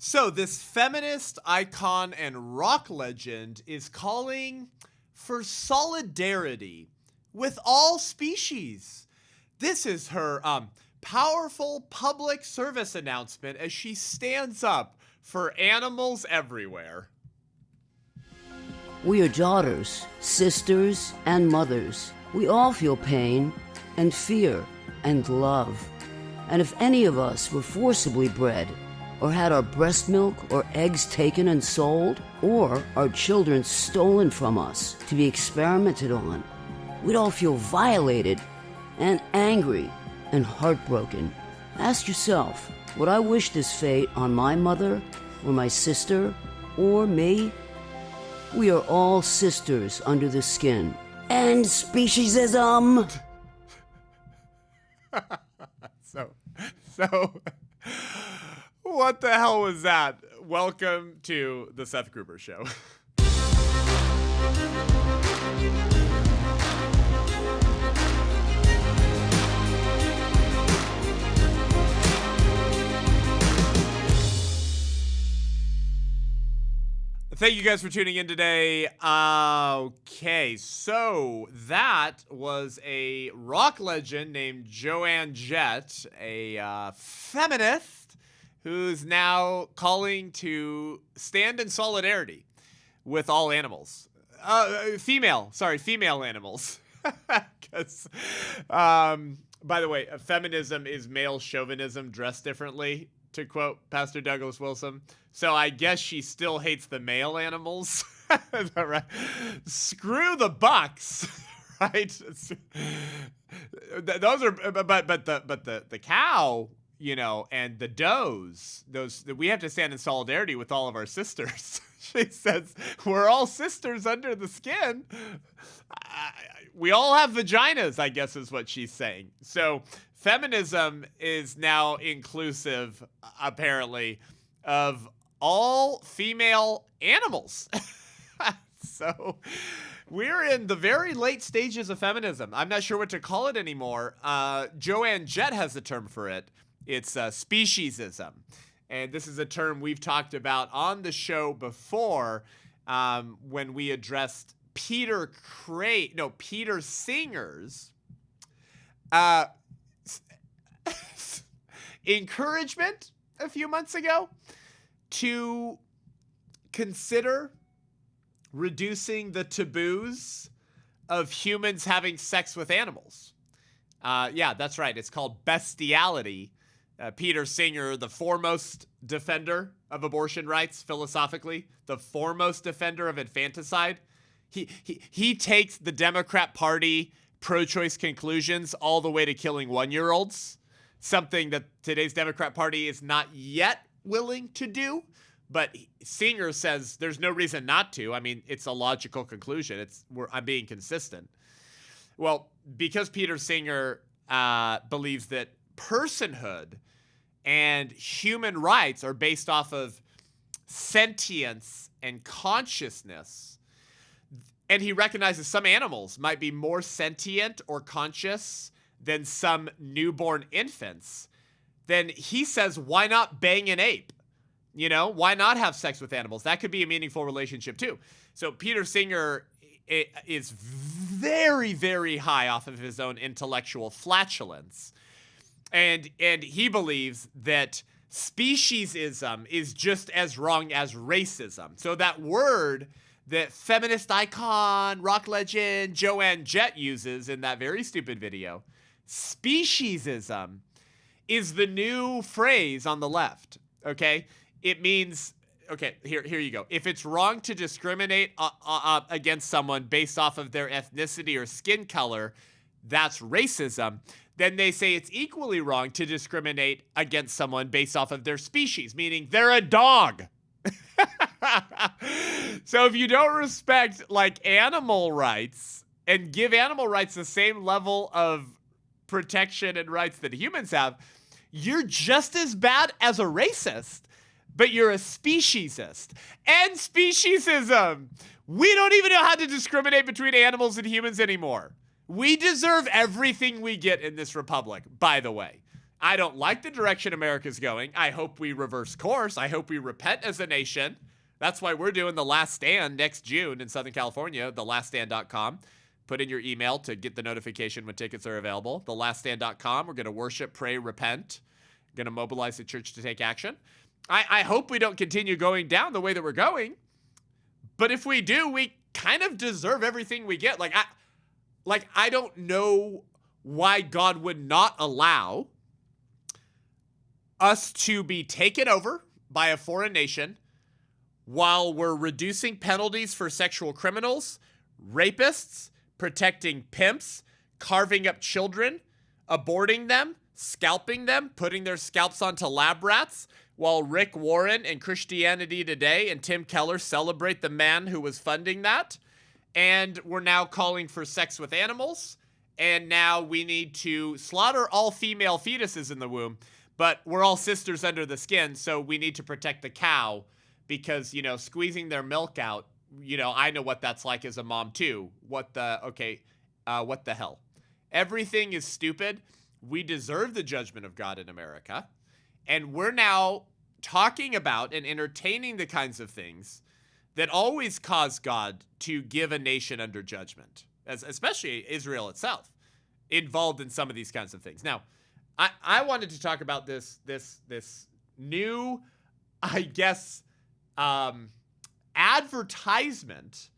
So this feminist icon and rock legend is calling for solidarity with all species. This is her powerful public service announcement as she stands up for animals everywhere. We are daughters, sisters, and mothers. We all feel pain and fear and love. And if any of us were forcibly bred, or had our breast milk or eggs taken and sold, or our children stolen from us to be experimented on, we'd all feel violated and angry and heartbroken. Ask yourself, would I wish this fate on my mother or my sister or me? We are all sisters under the skin. End speciesism! So, what the hell was that? Welcome to the Seth Gruber Show. Thank you guys for tuning in today. Okay, so that was a rock legend named Joan Jett, a feminist who's now calling to stand in solidarity with all animals. Female animals. Because, by the way, feminism is male chauvinism dressed differently, to quote Pastor Douglas Wilson. So I guess she still hates the male animals. Is that right? Screw the bucks, right? Those are, but the cow, you know, and the does, we have to stand in solidarity with all of our sisters. She says, we're all sisters under the skin. We all have vaginas, I guess is what she's saying. So feminism is now inclusive, apparently, of all female animals. So we're in the very late stages of feminism. I'm not sure what to call it anymore. Joan Jett has a term for it. It's speciesism. And this is a term we've talked about on the show before when we addressed Peter Singer's encouragement a few months ago to consider reducing the taboos of humans having sex with animals. Yeah, that's right. It's called bestiality. Peter Singer, the foremost defender of abortion rights, philosophically, the foremost defender of infanticide, he takes the Democrat Party pro-choice conclusions all the way to killing 1-year-olds, something that today's Democrat Party is not yet willing to do. But Singer says there's no reason not to. I mean, it's a logical conclusion. I'm being consistent. Well, because Peter Singer believes that personhood and human rights are based off of sentience and consciousness, and he recognizes some animals might be more sentient or conscious than some newborn infants, then he says, why not bang an ape? You know, why not have sex with animals? That could be a meaningful relationship too. So Peter Singer is very, very high off of his own intellectual flatulence. And he believes that speciesism is just as wrong as racism. So that word that feminist icon, rock legend, Joan Jett uses in that very stupid video, speciesism, is the new phrase on the left, okay? It means, okay, here you go. If it's wrong to discriminate against someone based off of their ethnicity or skin color, that's racism. Then they say it's equally wrong to discriminate against someone based off of their species, meaning they're a dog. So if you don't respect like animal rights and give animal rights the same level of protection and rights that humans have, you're just as bad as a racist, but you're a speciesist. And speciesism. We don't even know how to discriminate between animals and humans anymore. We deserve everything we get in this republic, by the way. I don't like the direction America's going. I hope we reverse course. I hope we repent as a nation. That's why we're doing The Last Stand next June in Southern California, thelaststand.com. Put in your email to get the notification when tickets are available. Thelaststand.com. We're going to worship, pray, repent. Going to mobilize the church to take action. I hope we don't continue going down the way that we're going. But if we do, we kind of deserve everything we get. I don't know why God would not allow us to be taken over by a foreign nation while we're reducing penalties for sexual criminals, rapists, protecting pimps, carving up children, aborting them, scalping them, putting their scalps onto lab rats, while Rick Warren and Christianity Today and Tim Keller celebrate the man who was funding that. And we're now calling for sex with animals. And now we need to slaughter all female fetuses in the womb. But we're all sisters under the skin, so we need to protect the cow because, squeezing their milk out, I know what that's like as a mom too. What the hell? Everything is stupid. We deserve the judgment of God in America. And we're now talking about and entertaining the kinds of things that always cause God to give a nation under judgment, especially Israel itself, involved in some of these kinds of things. Now, I wanted to talk about this new, I guess, advertisement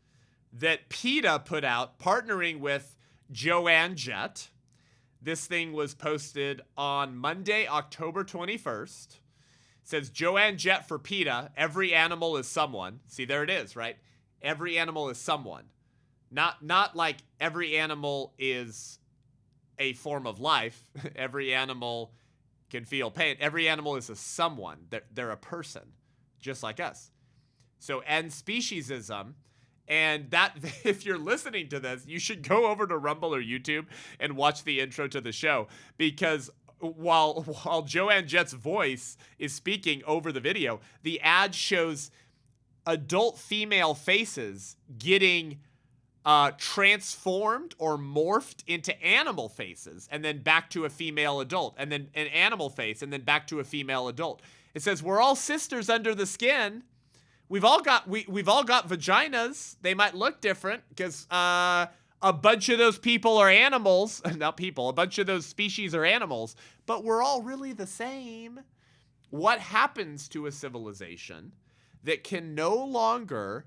that PETA put out partnering with Joan Jett. This thing was posted on Monday, October 21st. It says, Joan Jett for PETA, every animal is someone. See, there it is, right? Every animal is someone. Not like every animal is a form of life. Every animal can feel pain. Every animal is a someone. They're a person, just like us. So end speciesism. And that, if you're listening to this, you should go over to Rumble or YouTube and watch the intro to the show, because while Joan Jett's voice is speaking over the video, the ad shows adult female faces getting transformed or morphed into animal faces, and then back to a female adult, and then an animal face, and then back to a female adult. It says we're all sisters under the skin. We've all got vaginas. They might look different because a bunch of those people are animals. Not people. A bunch of those species are animals. But we're all really the same. What happens to a civilization that can no longer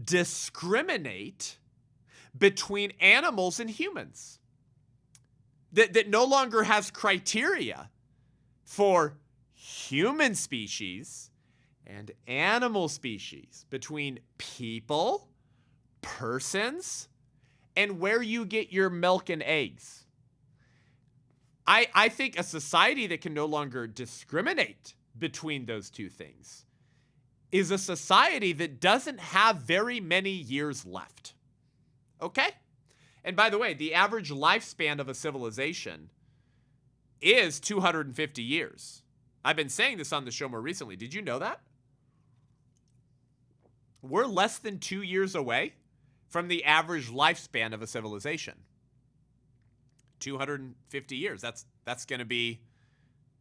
discriminate between animals and humans? That no longer has criteria for human species and animal species, between people, persons, and where you get your milk and eggs. I think a society that can no longer discriminate between those two things is a society that doesn't have very many years left. Okay? And by the way, the average lifespan of a civilization is 250 years. I've been saying this on the show more recently. Did you know that? We're less than 2 years away from the average lifespan of a civilization. 250 years. That's going to be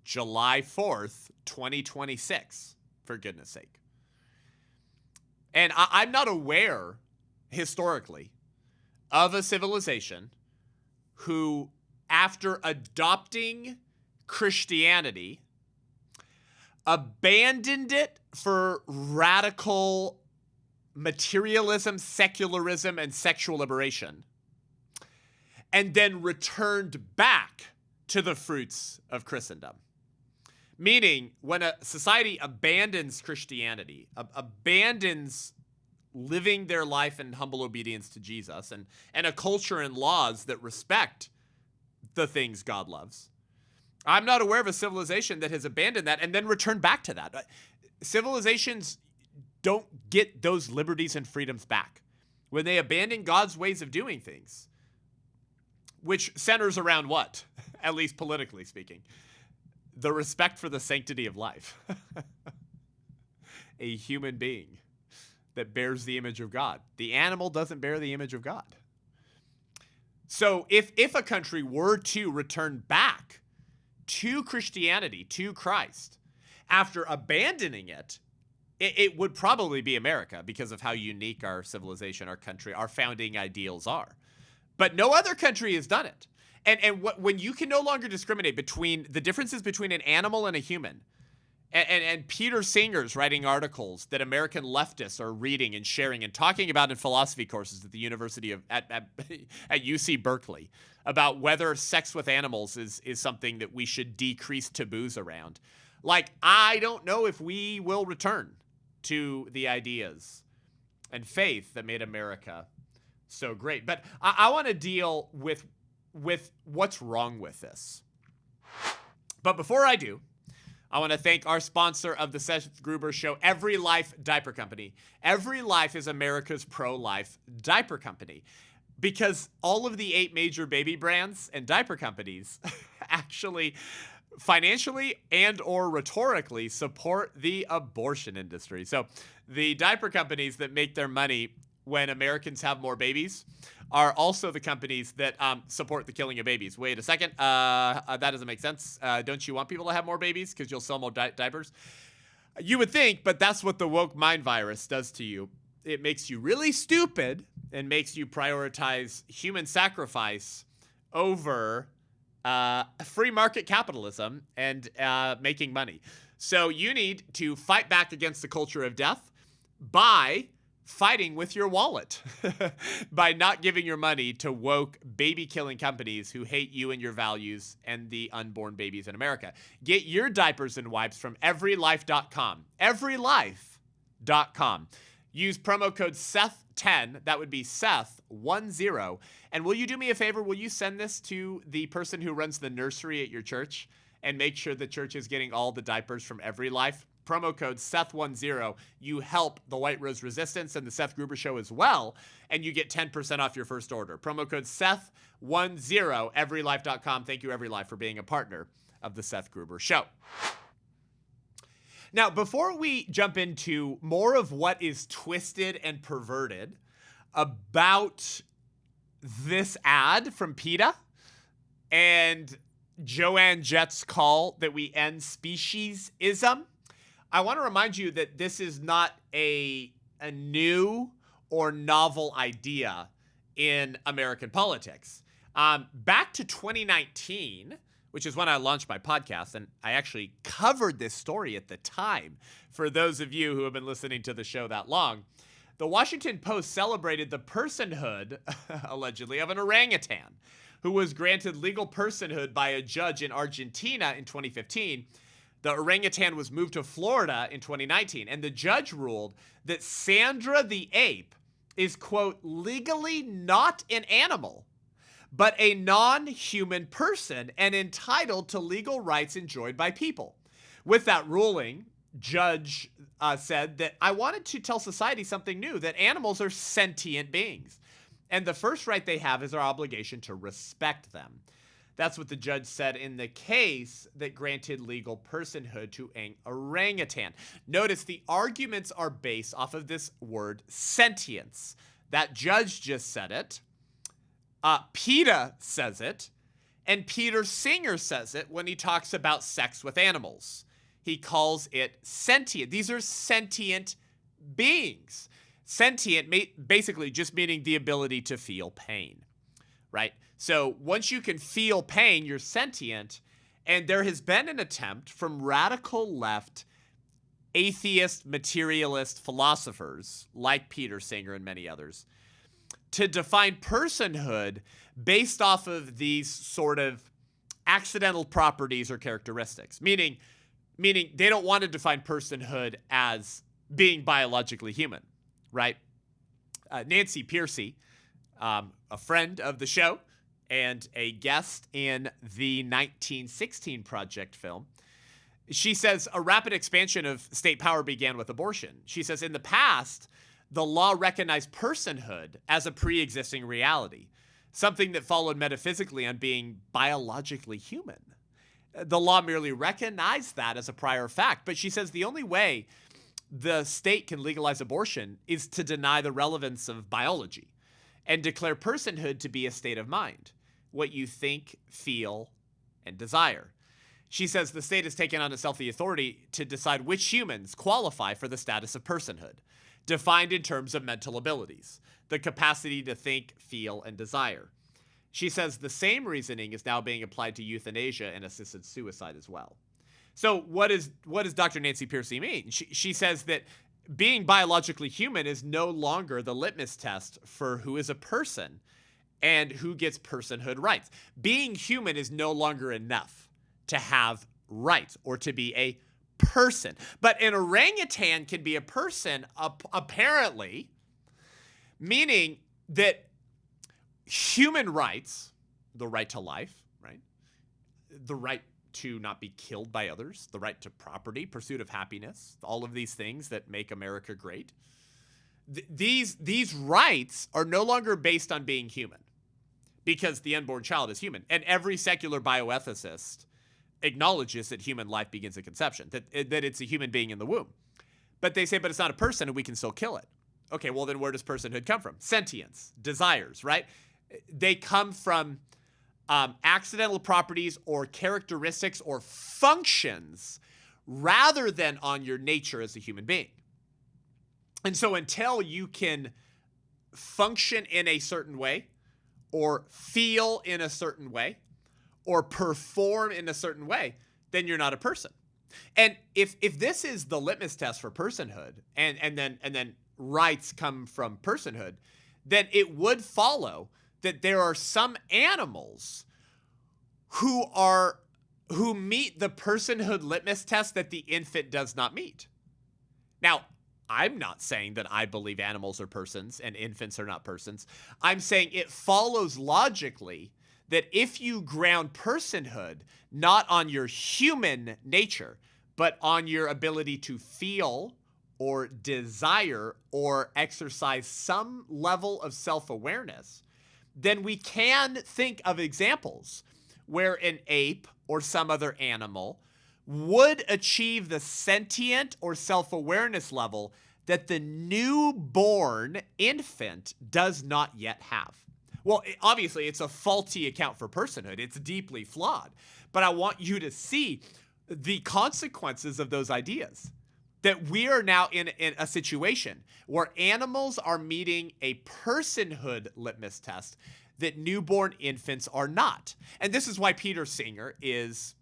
July 4th, 2026, for goodness sake. And I'm not aware, historically, of a civilization who, after adopting Christianity, abandoned it for radical materialism, secularism, and sexual liberation, and then returned back to the fruits of Christendom. Meaning, when a society abandons Christianity, abandons living their life in humble obedience to Jesus, and a culture and laws that respect the things God loves, I'm not aware of a civilization that has abandoned that and then returned back to that. Civilizations don't get those liberties and freedoms back when they abandon God's ways of doing things, which centers around what? At least politically speaking, the respect for the sanctity of life. A human being that bears the image of God. The animal doesn't bear the image of God. So if a country were to return back to Christianity, to Christ, after abandoning it, it would probably be America because of how unique our civilization, our country, our founding ideals are. But no other country has done it. And when you can no longer discriminate between the differences between an animal and a human, and Peter Singer's writing articles that American leftists are reading and sharing and talking about in philosophy courses at the University of at UC Berkeley about whether sex with animals is something that we should decrease taboos around. Like, I don't know if we will return to the ideas and faith that made America so great. But I want to deal with what's wrong with this. But before I do, I want to thank our sponsor of the Seth Gruber Show, Every Life Diaper Company. Every Life is America's pro-life diaper company because all of the 8 major baby brands and diaper companies actually financially and or rhetorically support the abortion industry. So the diaper companies that make their money when Americans have more babies are also the companies that support the killing of babies. Wait a second. That doesn't make sense. Don't you want people to have more babies because you'll sell more diapers? You would think, but that's what the woke mind virus does to you. It makes you really stupid and makes you prioritize human sacrifice over free market capitalism and making money. So you need to fight back against the culture of death by fighting with your wallet, by not giving your money to woke baby-killing companies who hate you and your values and the unborn babies in America. Get your diapers and wipes from everylife.com. Everylife.com. Use promo code Seth10, that would be Seth10. And will you do me a favor? Will you send this to the person who runs the nursery at your church and make sure the church is getting all the diapers from Every Life? Promo code Seth10. You help the White Rose Resistance and the Seth Gruber Show as well, and you get 10% off your first order. Promo code Seth10, everylife.com. Thank you, Every Life, for being a partner of the Seth Gruber Show. Now, before we jump into more of what is twisted and perverted about this ad from PETA and Joan Jett's call that we end speciesism, I want to remind you that this is not a new or novel idea in American politics. Back to 2019, which is when I launched my podcast, and I actually covered this story at the time. For those of you who have been listening to the show that long, the Washington Post celebrated the personhood, allegedly, of an orangutan who was granted legal personhood by a judge in Argentina in 2015. The orangutan was moved to Florida in 2019, and the judge ruled that Sandra the ape is, quote, legally not an animal, but a non-human person and entitled to legal rights enjoyed by people. With that ruling, Judge said that I wanted to tell society something new, that animals are sentient beings. And the first right they have is our obligation to respect them. That's what the judge said in the case that granted legal personhood to an orangutan. Notice the arguments are based off of this word sentience. That judge just said it. PETA says it. And Peter Singer says it when he talks about sex with animals. He calls it sentient. These are sentient beings. Sentient, basically just meaning the ability to feel pain, right? So once you can feel pain, you're sentient. And there has been an attempt from radical left, atheist, materialist philosophers like Peter Singer and many others to define personhood based off of these sort of accidental properties or characteristics, meaning they don't want to define personhood as being biologically human, right? Nancy Pearcey, a friend of the show and a guest in the 1916 Project film, she says a rapid expansion of state power began with abortion. She says in the past, the law recognized personhood as a pre-existing reality, something that followed metaphysically on being biologically human. The law merely recognized that as a prior fact, but she says the only way the state can legalize abortion is to deny the relevance of biology and declare personhood to be a state of mind, what you think, feel, and desire. She says the state has taken on itself the authority to decide which humans qualify for the status of personhood, defined in terms of mental abilities, the capacity to think, feel, and desire. She says the same reasoning is now being applied to euthanasia and assisted suicide as well. So what does Dr. Nancy Pearcey mean? She says that being biologically human is no longer the litmus test for who is a person and who gets personhood rights. Being human is no longer enough to have rights or to be a person. But an orangutan can be a person, apparently, meaning that human rights, the right to life, right? The right to not be killed by others, the right to property, pursuit of happiness, all of these things that make America great. These rights are no longer based on being human, because the unborn child is human. And every secular bioethicist acknowledges that human life begins at conception, that it's a human being in the womb. But they say, but it's not a person and we can still kill it. Okay, well then where does personhood come from? Sentience, desires, right? They come from accidental properties or characteristics or functions rather than on your nature as a human being. And so until you can function in a certain way or feel in a certain way or perform in a certain way, then you're not a person. And if this is the litmus test for personhood and then rights come from personhood, then it would follow that there are some animals who meet the personhood litmus test that the infant does not meet. Now, I'm not saying that I believe animals are persons and infants are not persons. I'm saying it follows logically that if you ground personhood not on your human nature, but on your ability to feel or desire or exercise some level of self-awareness, then we can think of examples where an ape or some other animal would achieve the sentient or self-awareness level that the newborn infant does not yet have. Well, obviously, it's a faulty account for personhood. It's deeply flawed. But I want you to see the consequences of those ideas. That we are now in a situation where animals are meeting a personhood litmus test that newborn infants are not. And this is why Peter Singer is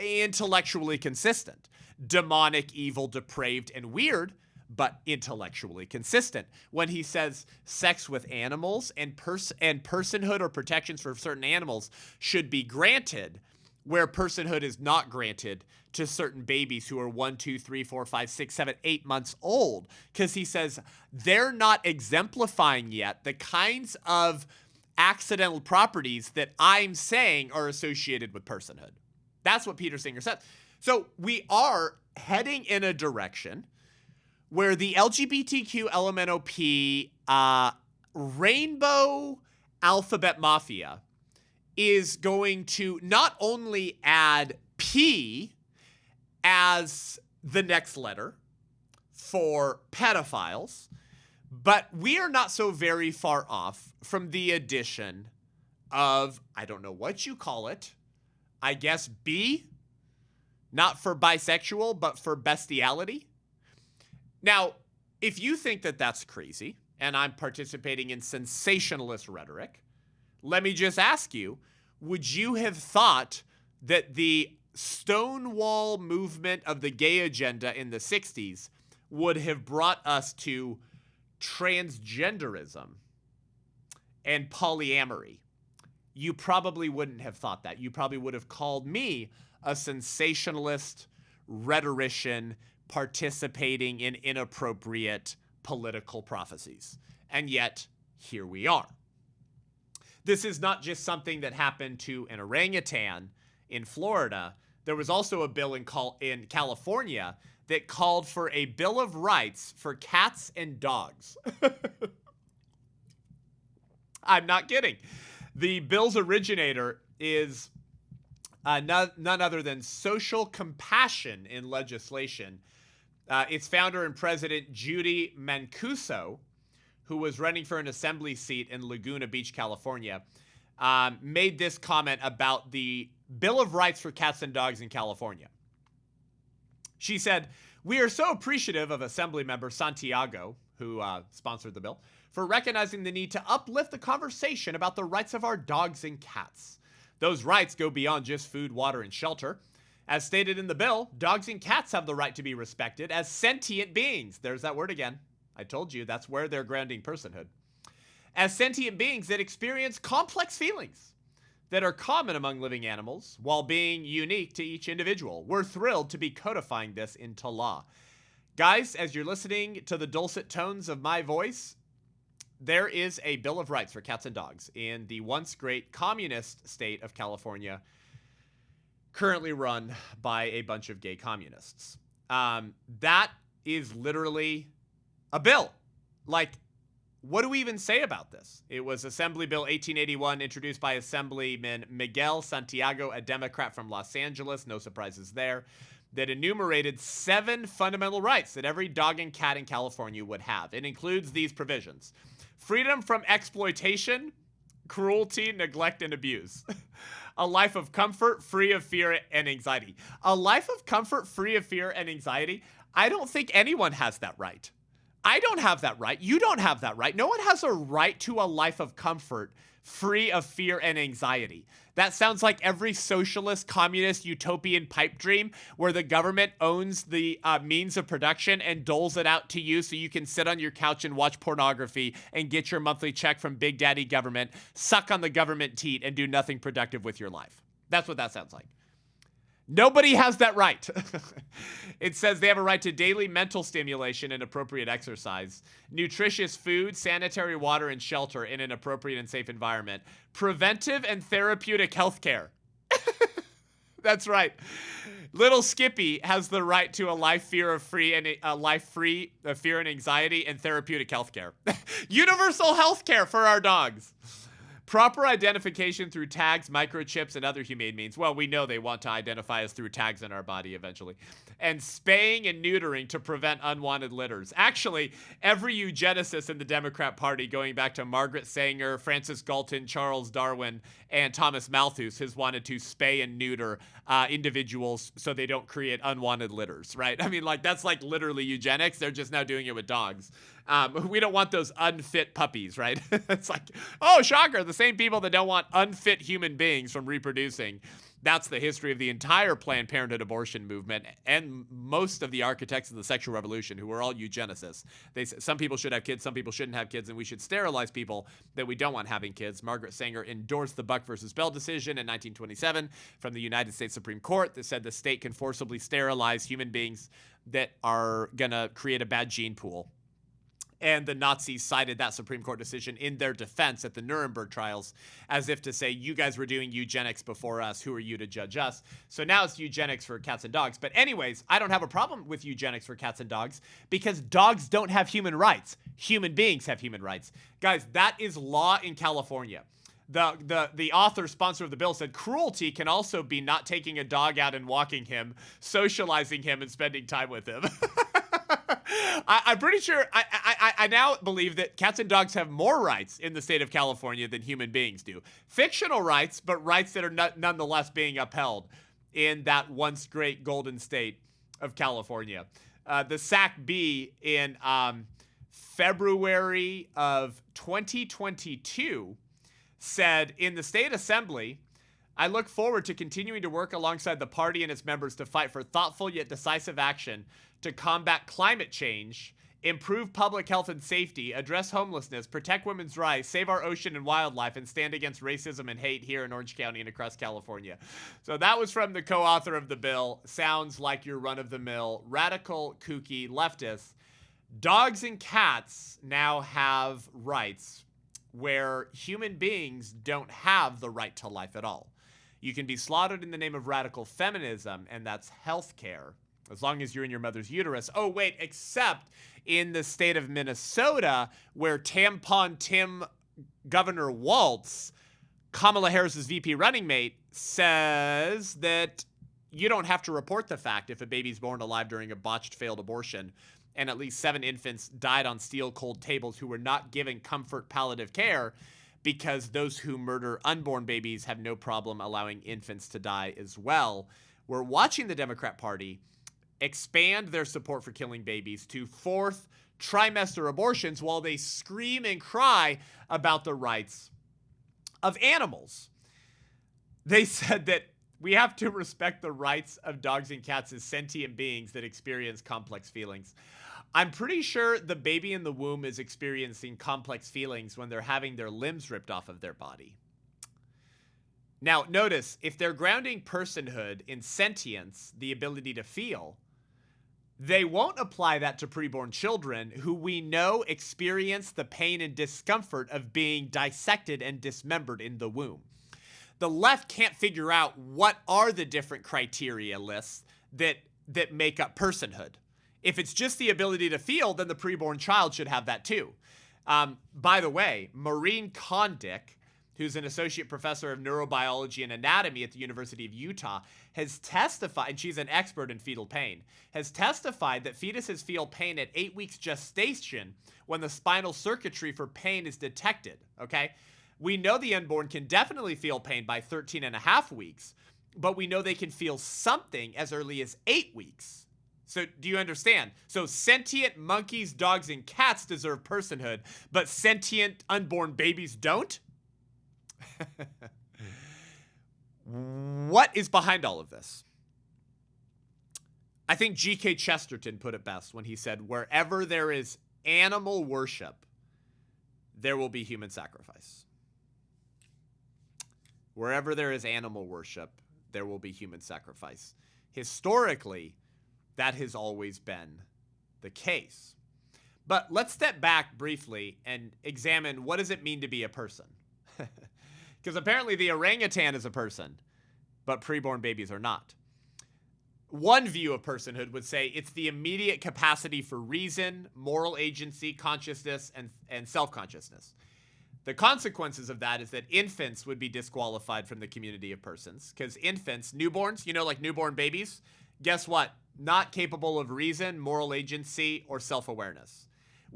intellectually consistent. Demonic, evil, depraved, and weird, but intellectually consistent. When he says sex with animals and personhood or protections for certain animals should be granted, where personhood is not granted to certain babies who are 1, 2, 3, 4, 5, 6, 7, 8 months old, because he says they're not exemplifying yet the kinds of accidental properties that I'm saying are associated with personhood. That's what Peter Singer says. So we are heading in a direction where the LGBTQ LMNOP rainbow alphabet mafia is going to not only add P as the next letter for pedophiles, but we are not so very far off from the addition of, I don't know what you call it, I guess B, not for bisexual, but for bestiality. Now, if you think that that's crazy, and I'm participating in sensationalist rhetoric, let me just ask you, would you have thought that the Stonewall movement of the gay agenda in the 60s would have brought us to transgenderism and polyamory? You probably wouldn't have thought that. You probably would have called me a sensationalist rhetorician participating in inappropriate political prophecies. And yet, here we are. This is not just something that happened to an orangutan in Florida. There was also a bill in California that called for a Bill of Rights for cats and dogs. I'm not kidding. The bill's originator is none other than social compassion in legislation. Its founder and president, Judy Mancuso, who was running for an assembly seat in Laguna Beach, California, made this comment about the Bill of Rights for Cats and Dogs in California. She said, "We are so appreciative of Assemblymember Santiago, who sponsored the bill, for recognizing the need to uplift the conversation about the rights of our dogs and cats. Those rights go beyond just food, water, and shelter. As stated in the bill, dogs and cats have the right to be respected as sentient beings." There's that word again. I told you that's where they're grounding personhood. "As sentient beings that experience complex feelings that are common among living animals while being unique to each individual. We're thrilled to be codifying this into law." Guys, as you're listening to the dulcet tones of my voice, there is a Bill of Rights for cats and dogs in the once great communist state of California, currently run by a bunch of gay communists. That is literally a bill. Like, what do we even say about this? It was Assembly Bill 1881, introduced by Assemblyman Miguel Santiago, a Democrat from Los Angeles, no surprises there, that enumerated 7 fundamental rights that every dog and cat in California would have. It includes these provisions: freedom from exploitation, cruelty, neglect, and abuse. A life of comfort, free of fear and anxiety. A life of comfort, free of fear and anxiety? I don't think anyone has that right. I don't have that right. You don't have that right. No one has a right to a life of comfort, free of fear and anxiety. That sounds like every socialist, communist, utopian pipe dream where the government owns the means of production and doles it out to you so you can sit on your couch and watch pornography and get your monthly check from Big Daddy government, suck on the government teat, and do nothing productive with your life. That's what that sounds like. Nobody has that right. It says they have a right to daily mental stimulation and appropriate exercise, nutritious food, sanitary water, and shelter in an appropriate and safe environment, preventive and therapeutic health care. That's right. Little Skippy has the right to a life free of fear and anxiety and therapeutic health care. Universal health care for our dogs. Proper identification through tags, microchips, and other humane means. Well, we know they want to identify us through tags in our body eventually. And spaying and neutering to prevent unwanted litters. Actually, every eugenicist in the Democrat Party, going back to Margaret Sanger, Francis Galton, Charles Darwin, and Thomas Malthus, has wanted to spay and neuter individuals so they don't create unwanted litters, right? I mean, like, that's like literally eugenics. They're just now doing it with dogs. We don't want those unfit puppies, right? It's like, oh, shocker, the same people that don't want unfit human beings from reproducing. That's the history of the entire Planned Parenthood abortion movement and most of the architects of the sexual revolution, who were all eugenicists. They said some people should have kids, some people shouldn't have kids, and we should sterilize people that we don't want having kids. Margaret Sanger endorsed the Buck versus Bell decision in 1927 from the United States Supreme Court that said the state can forcibly sterilize human beings that are going to create a bad gene pool. And the Nazis cited that Supreme Court decision in their defense at the Nuremberg trials as if to say, you guys were doing eugenics before us. Who are you to judge us? So now it's eugenics for cats and dogs. But anyways, I don't have a problem with eugenics for cats and dogs because dogs don't have human rights. Human beings have human rights. Guys, that is law in California. The author, sponsor of the bill, said cruelty can also be not taking a dog out and walking him, socializing him, and spending time with him. I'm pretty sure I now believe that cats and dogs have more rights in the state of California than human beings do. Fictional rights, but rights that are nonetheless being upheld in that once great golden state of California. The SAC-B in February of 2022 said, in the state assembly, I look forward to continuing to work alongside the party and its members to fight for thoughtful yet decisive action to combat climate change, improve public health and safety, address homelessness, protect women's rights, save our ocean and wildlife, and stand against racism and hate here in Orange County and across California. So that was from the co-author of the bill. Sounds like your run-of-the-mill, radical, kooky leftist. Dogs and cats now have rights where human beings don't have the right to life at all. You can be slaughtered in the name of radical feminism, and that's health care, as long as you're in your mother's uterus. Oh, wait, except in the state of Minnesota, where Tampon Tim Governor Waltz, Kamala Harris's VP running mate, says that you don't have to report the fact if a baby's born alive during a botched failed abortion, and at least 7 infants died on steel cold tables who were not given comfort palliative care. because those who murder unborn babies have no problem allowing infants to die as well. We're watching the Democrat Party expand their support for killing babies to fourth trimester abortions while they scream and cry about the rights of animals. They said that we have to respect the rights of dogs and cats as sentient beings that experience complex feelings. I'm pretty sure the baby in the womb is experiencing complex feelings when they're having their limbs ripped off of their body. Now, notice, if they're grounding personhood in sentience, the ability to feel, they won't apply that to preborn children who we know experience the pain and discomfort of being dissected and dismembered in the womb. The left can't figure out what are the different criteria lists that make up personhood. If it's just the ability to feel, then the preborn child should have that too. By the way, Maureen Kondik, who's an associate professor of neurobiology and anatomy at the University of Utah, has testified, and she's an expert in fetal pain, has testified that fetuses feel pain at 8 weeks gestation when the spinal circuitry for pain is detected, okay? We know the unborn can definitely feel pain by 13 and a half weeks, but we know they can feel something as early as 8 weeks. So do you understand? So sentient monkeys, dogs, and cats deserve personhood, but sentient unborn babies don't? What is behind all of this? I think G.K. Chesterton put it best when he said, wherever there is animal worship, there will be human sacrifice. Wherever there is animal worship, there will be human sacrifice. Historically, that has always been the case. But let's step back briefly and examine what does it mean to be a person? Because apparently the orangutan is a person, but preborn babies are not. One view of personhood would say it's the immediate capacity for reason, moral agency, consciousness, and self-consciousness. The consequences of that is that infants would be disqualified from the community of persons because infants, newborns, like newborn babies, guess what? Not capable of reason, moral agency, or self-awareness.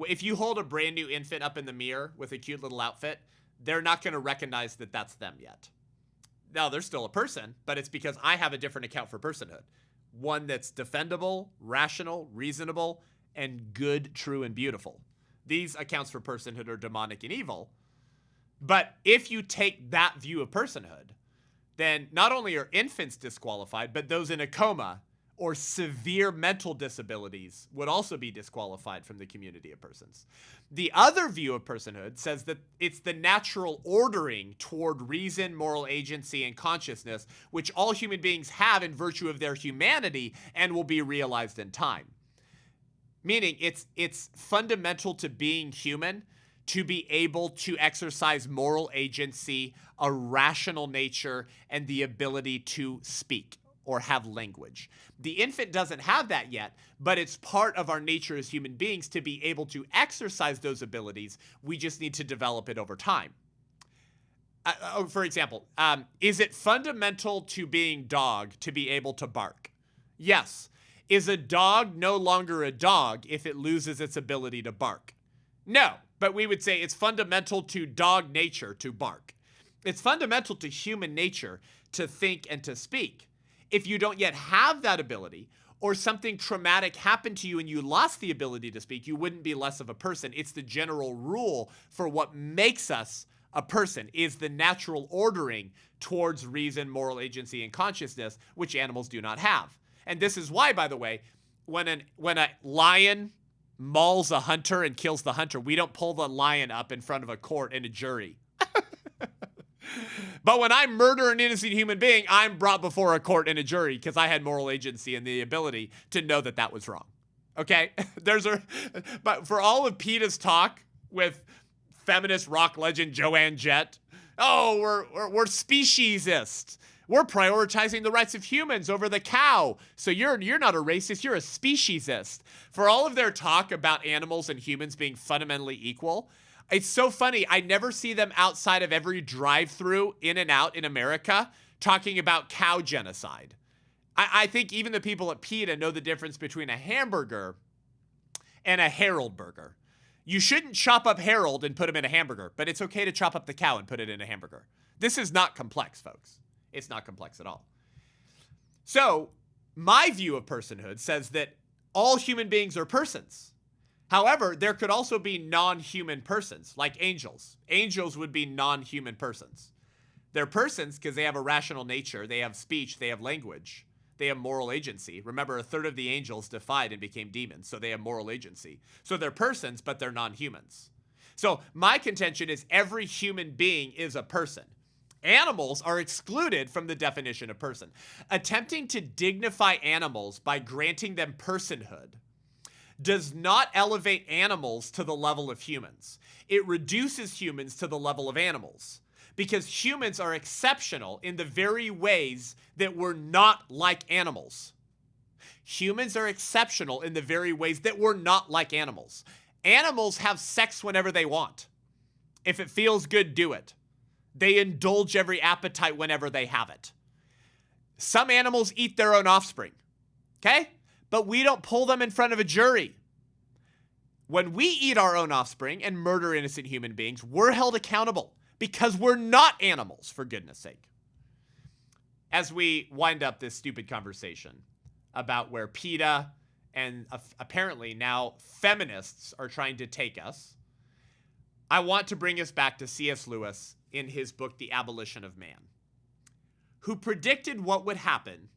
If you hold a brand new infant up in the mirror with a cute little outfit, they're not going to recognize that that's them yet. Now, they're still a person, but it's because I have a different account for personhood. One that's defendable, rational, reasonable, and good, true, and beautiful. These accounts for personhood are demonic and evil. But if you take that view of personhood, then not only are infants disqualified, but those in a coma or severe mental disabilities would also be disqualified from the community of persons. The other view of personhood says that it's the natural ordering toward reason, moral agency, and consciousness, which all human beings have in virtue of their humanity and will be realized in time. Meaning it's fundamental to being human to be able to exercise moral agency, a rational nature, and the ability to speak or have language. The infant doesn't have that yet, but it's part of our nature as human beings to be able to exercise those abilities. We just need to develop it over time. For example, is it fundamental to being dog to be able to bark? Yes. Is a dog no longer a dog if it loses its ability to bark? No, but we would say it's fundamental to dog nature to bark. It's fundamental to human nature to think and to speak. If you don't yet have that ability, or something traumatic happened to you and you lost the ability to speak, you wouldn't be less of a person. It's the general rule for what makes us a person, is the natural ordering towards reason, moral agency, and consciousness, which animals do not have. And this is why, by the way, when a lion mauls a hunter and kills the hunter, we don't pull the lion up in front of a court and a jury. But when I murder an innocent human being, I'm brought before a court and a jury because I had moral agency and the ability to know that that was wrong. Okay? But for all of PETA's talk with feminist rock legend Joan Jett, oh, we're speciesist. We're prioritizing the rights of humans over the cow. So you're not a racist, you're a speciesist. For all of their talk about animals and humans being fundamentally equal, it's so funny. I never see them outside of every drive-through in and out in America talking about cow genocide. I think even the people at PETA know the difference between a hamburger and a Harold burger. You shouldn't chop up Harold and put him in a hamburger, but it's okay to chop up the cow and put it in a hamburger. This is not complex, folks. It's not complex at all. So, my view of personhood says that all human beings are persons. However, there could also be non-human persons, like angels. Angels would be non-human persons. They're persons because they have a rational nature, they have speech, they have language, they have moral agency. Remember, a third of the angels defied and became demons, so they have moral agency. So they're persons, but they're non-humans. So my contention is every human being is a person. Animals are excluded from the definition of person. Attempting to dignify animals by granting them personhood does not elevate animals to the level of humans. It reduces humans to the level of animals, because humans are exceptional in the very ways that we're not like animals. Humans are exceptional in the very ways that we're not like animals. Animals have sex whenever they want. If it feels good, do it. They indulge every appetite whenever they have it. Some animals eat their own offspring, okay? But we don't pull them in front of a jury. When we eat our own offspring and murder innocent human beings, we're held accountable because we're not animals, for goodness sake. As we wind up this stupid conversation about where PETA and apparently now feminists are trying to take us, I want to bring us back to C.S. Lewis in his book, The Abolition of Man, who predicted what would happen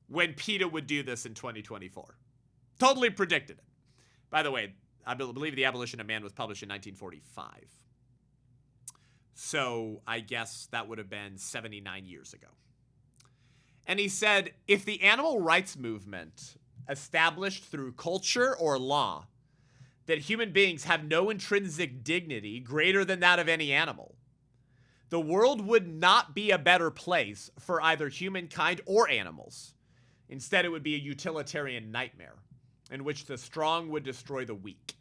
when PETA would do this in 2024. Totally predicted it. By the way, I believe The Abolition of Man was published in 1945. So I guess that would have been 79 years ago. And he said, if the animal rights movement established through culture or law that human beings have no intrinsic dignity greater than that of any animal, the world would not be a better place for either humankind or animals. Instead, it would be a utilitarian nightmare in which the strong would destroy the weak,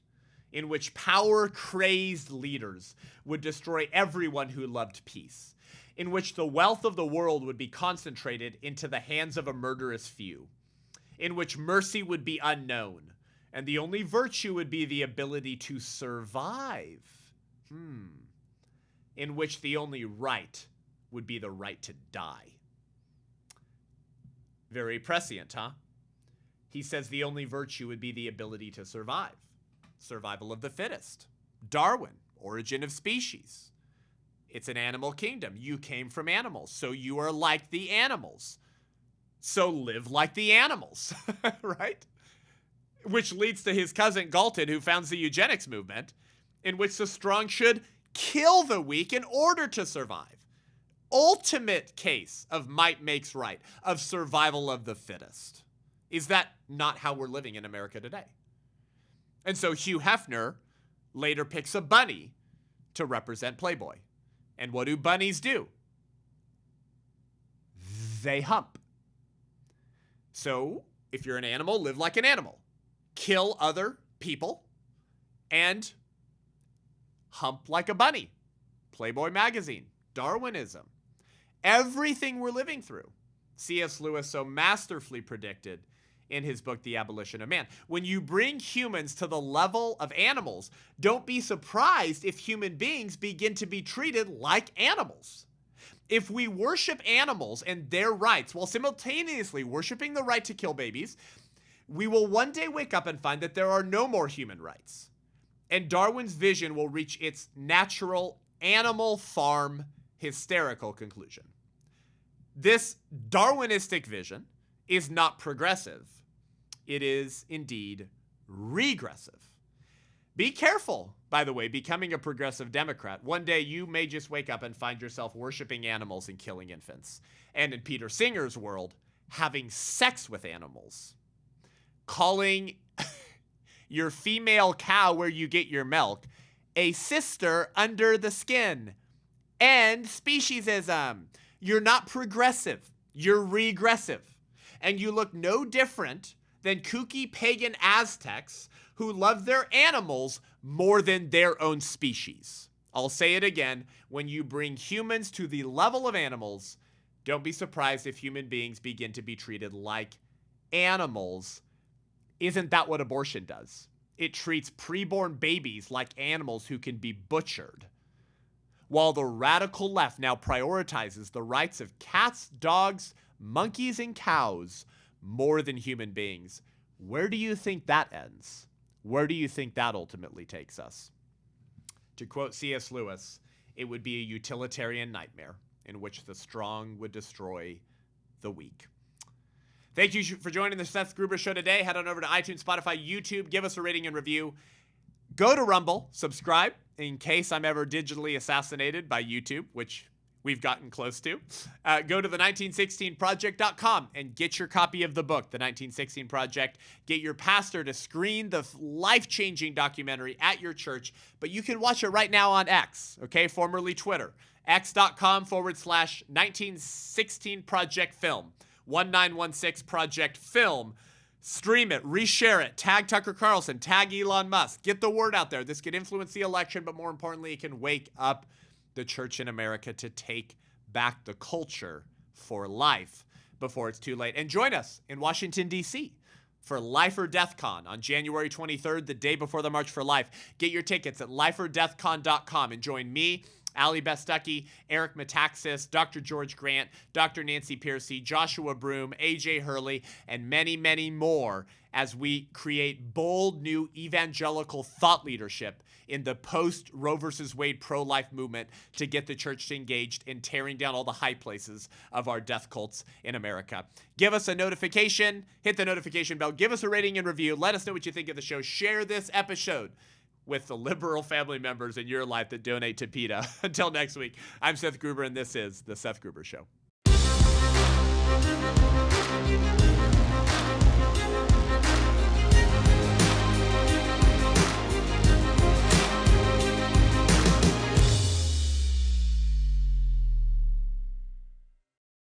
in which power-crazed leaders would destroy everyone who loved peace, in which the wealth of the world would be concentrated into the hands of a murderous few, in which mercy would be unknown, and the only virtue would be the ability to survive, in which the only right would be the right to die. Very prescient, huh? He says the only virtue would be the ability to survive. Survival of the fittest. Darwin, origin of species. It's an animal kingdom. You came from animals, so you are like the animals. So live like the animals, right? Which leads to his cousin Galton, who founds the eugenics movement, in which the strong should kill the weak in order to survive. Ultimate case of might makes right, of survival of the fittest. Is that not how we're living in America today? And so Hugh Hefner later picks a bunny to represent Playboy. And what do bunnies do? They hump. So if you're an animal, live like an animal. Kill other people and hump like a bunny. Playboy magazine, Darwinism. Everything we're living through, C.S. Lewis so masterfully predicted in his book, The Abolition of Man. When you bring humans to the level of animals, don't be surprised if human beings begin to be treated like animals. If we worship animals and their rights while simultaneously worshiping the right to kill babies, we will one day wake up and find that there are no more human rights. And Darwin's vision will reach its natural animal farm hysterical conclusion. This Darwinistic vision is not progressive. It is indeed regressive. Be careful, by the way, becoming a progressive Democrat. One day you may just wake up and find yourself worshiping animals and killing infants. And in Peter Singer's world, having sex with animals. Calling your female cow where you get your milk a sister under the skin. And speciesism. You're not progressive. You're regressive. And you look no different than kooky pagan Aztecs who love their animals more than their own species. I'll say it again. When you bring humans to the level of animals, don't be surprised if human beings begin to be treated like animals. Isn't that what abortion does? it treats preborn babies like animals who can be butchered. While the radical left now prioritizes the rights of cats, dogs, monkeys, and cows more than human beings. Where do you think that ends? Where do you think that ultimately takes us? To quote C.S. Lewis, it would be a utilitarian nightmare in which the strong would destroy the weak. Thank you for joining the Seth Gruber Show today. Head on over to iTunes, Spotify, YouTube. Give us a rating and review. Go to Rumble, subscribe in case I'm ever digitally assassinated by YouTube, which we've gotten close to. Go to the1916project.com and get your copy of the book, The 1916 Project. Get your pastor to screen the life-changing documentary at your church, but you can watch it right now on X, okay, formerly Twitter, x.com/1916projectfilm, 1916 Project Film. Stream it, reshare it, tag Tucker Carlson, tag Elon Musk. Get the word out there. This could influence the election, but more importantly, it can wake up the church in America to take back the culture for life before it's too late. And join us in Washington, D.C. for Life or Death Con on January 23rd, the day before the March for Life. Get your tickets at lifeordeathcon.com and join me, Ali Bestucky, Eric Metaxas, Dr. George Grant, Dr. Nancy Piercy, Joshua Broom, AJ Hurley, and many, many more as we create bold new evangelical thought leadership in the post-Roe versus Wade pro-life movement to get the church engaged in tearing down all the high places of our death cults in America. Give us a notification, hit the notification bell, give us a rating and review, let us know what you think of the show, share this episode with the liberal family members in your life that donate to PETA. Until next week, I'm Seth Gruber, and this is The Seth Gruber Show.